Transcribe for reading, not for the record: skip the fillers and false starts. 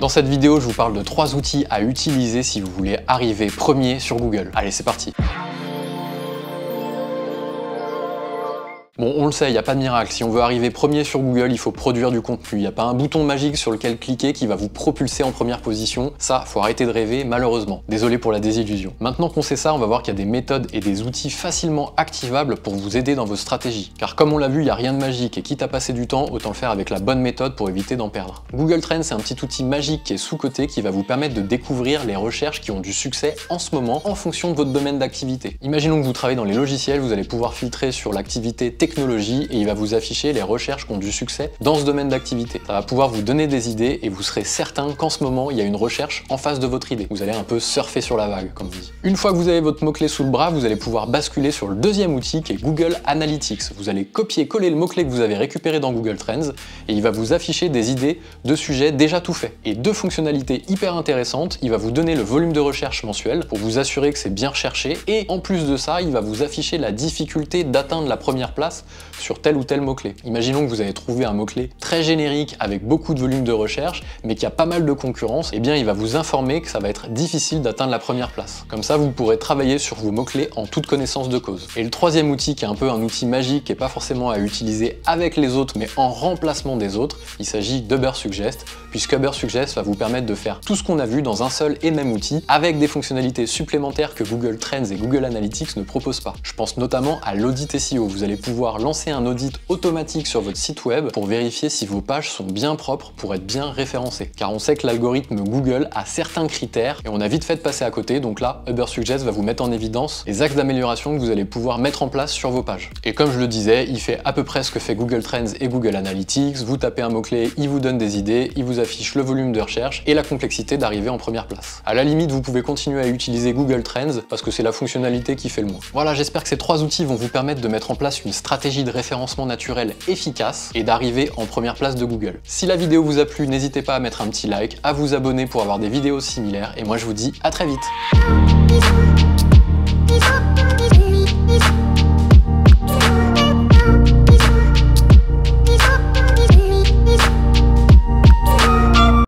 Dans cette vidéo, je vous parle de 3 outils à utiliser si vous voulez arriver premier sur Google. Allez, c'est parti! Bon, on le sait, il n'y a pas de miracle. Si on veut arriver premier sur Google, il faut produire du contenu. Il n'y a pas un bouton magique sur lequel cliquer qui va vous propulser en première position. Ça, faut arrêter de rêver, malheureusement. Désolé pour la désillusion. Maintenant qu'on sait ça, on va voir qu'il y a des méthodes et des outils facilement activables pour vous aider dans vos stratégies. Car comme on l'a vu, il n'y a rien de magique et quitte à passer du temps, autant le faire avec la bonne méthode pour éviter d'en perdre. Google Trends, c'est un petit outil magique qui est sous-coté qui va vous permettre de découvrir les recherches qui ont du succès en ce moment en fonction de votre domaine d'activité. Imaginons que vous travaillez dans les logiciels, vous allez pouvoir filtrer sur l'activité technologie et il va vous afficher les recherches qui ont du succès dans ce domaine d'activité. Ça va pouvoir vous donner des idées et vous serez certain qu'en ce moment il y a une recherche en face de votre idée. Vous allez un peu surfer sur la vague, comme on dit. Une fois que vous avez votre mot-clé sous le bras, vous allez pouvoir basculer sur le deuxième outil qui est Google Analytics. Vous allez copier-coller le mot-clé que vous avez récupéré dans Google Trends et il va vous afficher des idées de sujets déjà tout faits. Et deux fonctionnalités hyper intéressantes, il va vous donner le volume de recherche mensuel pour vous assurer que c'est bien recherché et en plus de ça, il va vous afficher la difficulté d'atteindre la première place sur tel ou tel mot-clé. Imaginons que vous avez trouvé un mot-clé très générique avec beaucoup de volume de recherche, mais qui a pas mal de concurrence, et bien il va vous informer que ça va être difficile d'atteindre la première place. Comme ça, vous pourrez travailler sur vos mots-clés en toute connaissance de cause. Et le troisième outil, qui est un peu un outil magique, qui n'est pas forcément à utiliser avec les autres, mais en remplacement des autres, il s'agit d'Ubersuggest, puisque Ubersuggest va vous permettre de faire tout ce qu'on a vu dans un seul et même outil, avec des fonctionnalités supplémentaires que Google Trends et Google Analytics ne proposent pas. Je pense notamment à l'audit SEO. Vous allez pouvoir lancer un audit automatique sur votre site web pour vérifier si vos pages sont bien propres pour être bien référencées. Car on sait que l'algorithme Google a certains critères et on a vite fait de passer à côté, donc là, Ubersuggest va vous mettre en évidence les axes d'amélioration que vous allez pouvoir mettre en place sur vos pages. Et comme je le disais, il fait à peu près ce que fait Google Trends et Google Analytics. Vous tapez un mot-clé, il vous donne des idées, il vous affiche le volume de recherche et la complexité d'arriver en première place. À la limite, vous pouvez continuer à utiliser Google Trends parce que c'est la fonctionnalité qui fait le moins. Voilà, j'espère que ces 3 outils vont vous permettre de mettre en place une stratégie de référencement naturel efficace et d'arriver en première place de Google. Si la vidéo vous a plu, n'hésitez pas à mettre un petit like, à vous abonner pour avoir des vidéos similaires et moi je vous dis à très vite.